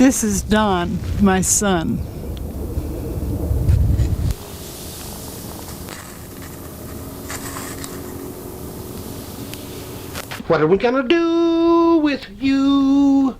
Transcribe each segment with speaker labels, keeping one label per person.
Speaker 1: This is Don, my son.
Speaker 2: What are we gonna do with you?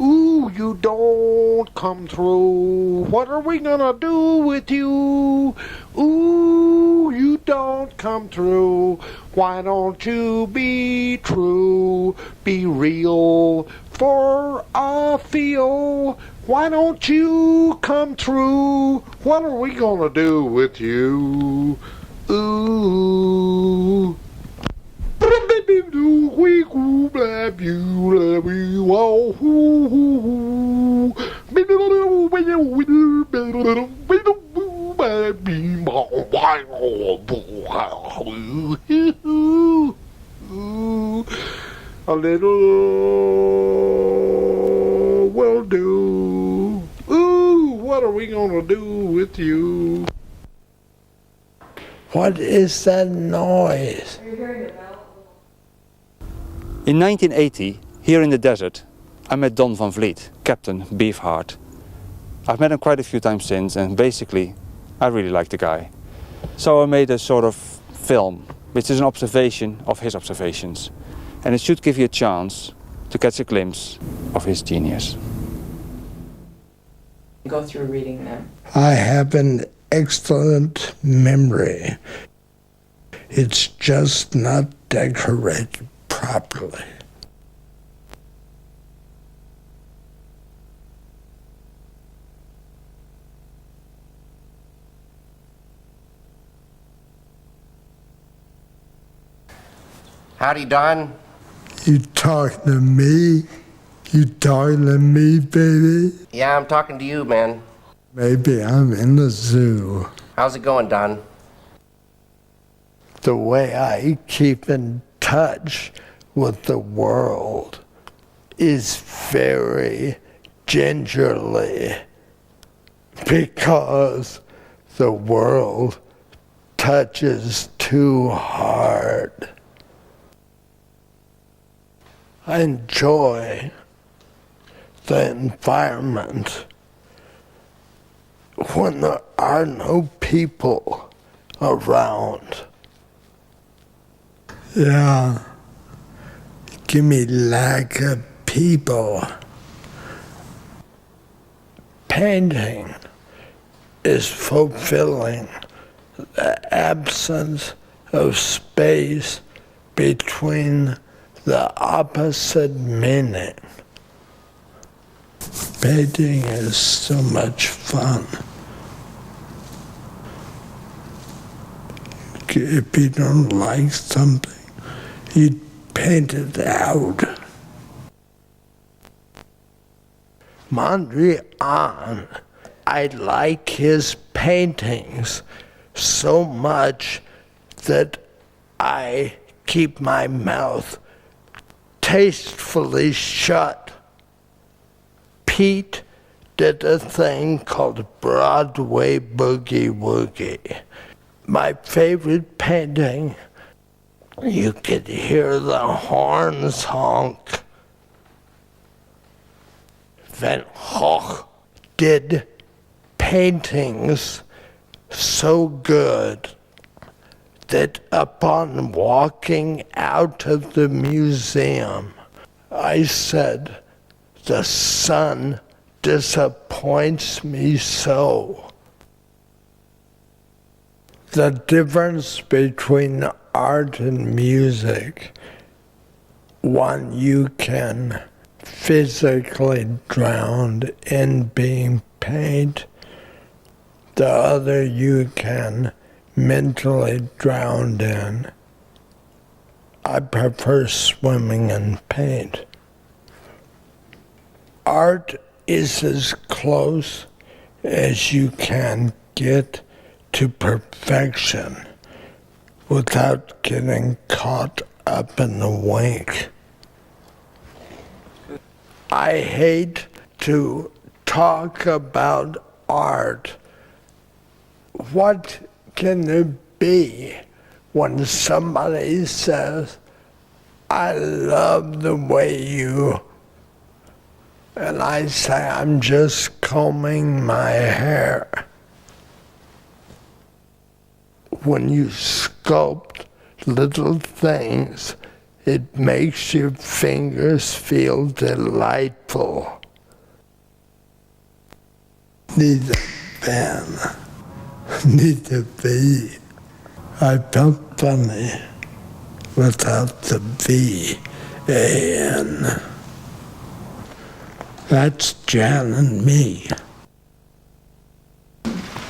Speaker 2: Ooh, you don't come through. What are we gonna do with you? Ooh, you don't come through. Why don't you be true? Be real for a feel. Why don't you come through? What are we gonna do with you? Ooh. A little will do. Ooh, what are we gonna do with you?
Speaker 3: What is that noise?
Speaker 4: In 1980, here in the desert, I met Don van Vliet, Captain Beefheart. I've met him quite a few times since, and basically, I really like the guy. So I made a sort of film, which is an observation of his observations. And it should give you a chance to catch a glimpse of his genius.
Speaker 5: Go through reading them.
Speaker 3: I have an excellent memory. It's just not decorated properly.
Speaker 2: Howdy, Don.
Speaker 3: You talking to me? You talking to me, baby?
Speaker 2: Yeah, I'm talking to you, man.
Speaker 3: Maybe I'm in the zoo.
Speaker 2: How's it going, Don?
Speaker 3: The way I keep in touch with the world is very gingerly, because the world touches too hard. I enjoy the environment when there are no people around. Yeah, give me lack of people. Painting is fulfilling the absence of space between the opposite meaning. Painting is so much fun. If you don't like something, you paint it out. Mondrian, I like his paintings so much that I keep my mouth tastefully shut. Pete did a thing called Broadway Boogie Woogie. My favorite painting, you could hear the horns honk. Van Gogh did paintings so good that upon walking out of the museum, I said, the sun disappoints me so. The difference between art and music, one you can physically drown in being paid, the other you can mentally drown in. I prefer swimming in paint. Art is as close as you can get to perfection without getting caught up in the wink. I hate to talk about art. What can it be when somebody says, I love the way you, and I say, I'm just combing my hair. When you sculpt little things, it makes your fingers feel delightful. Need a pen, need a V. I felt funny without the V-A-N. That's Jan and me.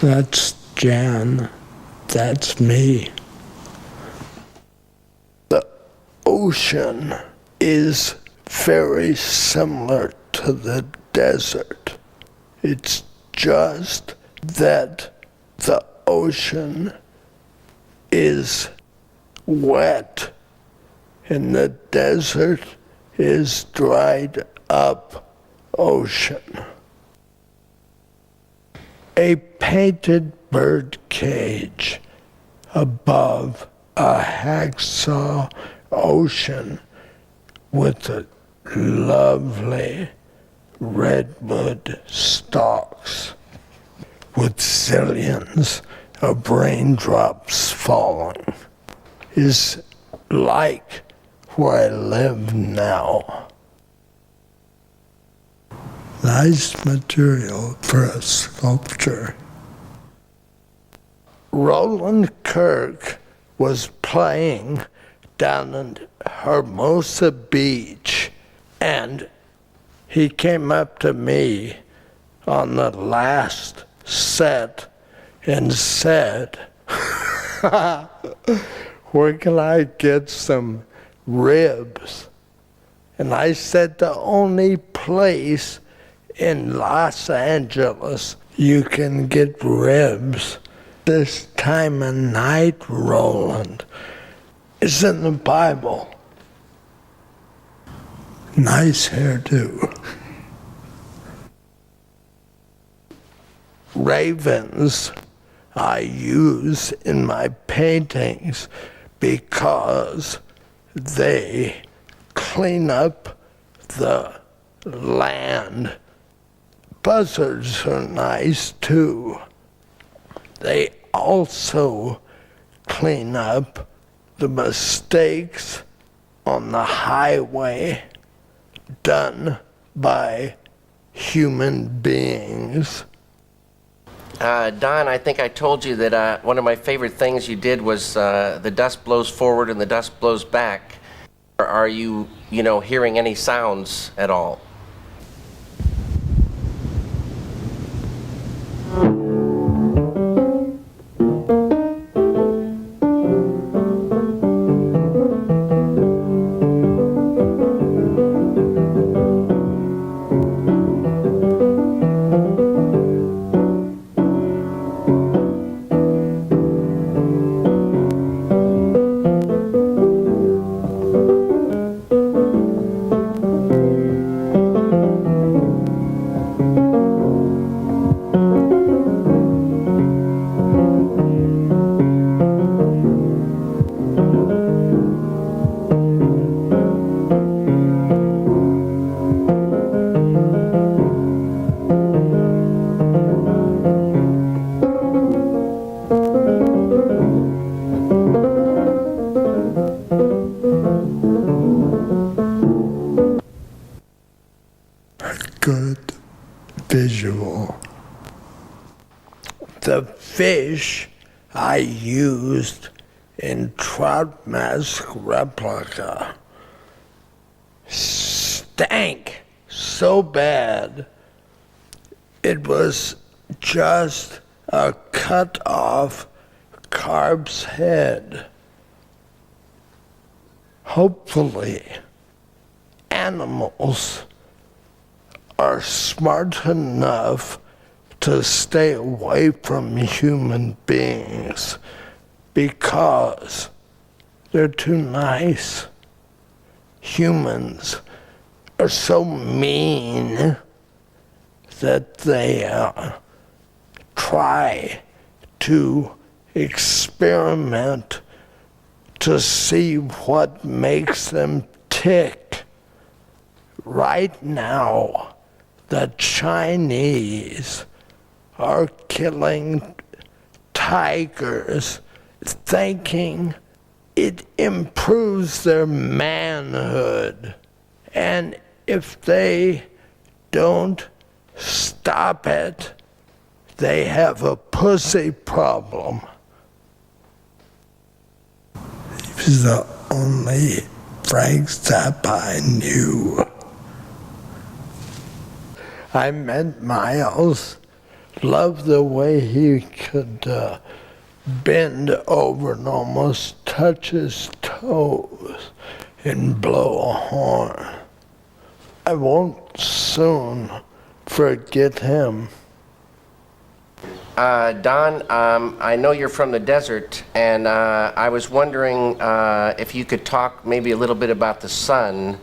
Speaker 3: That's Jan, that's me. The ocean is very similar to the desert. It's just that the ocean is wet and the desert is dried up ocean. A painted bird cage above a hacksaw ocean with a lovely redwood stalks with zillions of raindrops falling is like where I live now. Nice material for a sculpture. Roland Kirk was playing down in Hermosa Beach, and he came up to me on the last set and said, where can I get some ribs? And I said, the only place in Los Angeles you can get ribs this time of night, Roland, is in the Bible. Nice hairdo. Ravens I use in my paintings because they clean up the land. Buzzards are nice too. They also clean up the mistakes on the highway done by human beings.
Speaker 5: Don, I think I told you that one of my favorite things you did was the dust blows forward and the dust blows back. Are you, hearing any sounds at all?
Speaker 3: Good visual. The fish I used in Trout Mask Replica stank so bad. It was just a cut off carp's head. Hopefully, animals are smart enough to stay away from human beings because they're too nice. Humans are so mean that they try to experiment to see what makes them tick. Right now, the Chinese are killing tigers, thinking it improves their manhood. And if they don't stop it, they have a pussy problem. He was the only Frank Zappa I knew. I met Miles. Loved the way he could bend over and almost touch his toes and blow a horn. I won't soon forget him.
Speaker 5: Don, I know you're from the desert, and I was wondering if you could talk maybe a little bit about the sun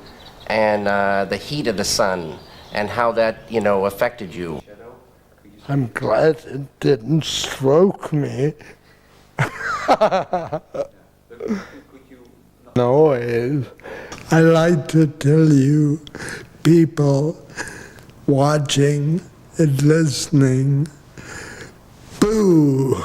Speaker 5: and the heat of the sun and how that, affected you.
Speaker 3: I'm glad it didn't stroke me. Noise. I like to tell you, people watching and listening, boo!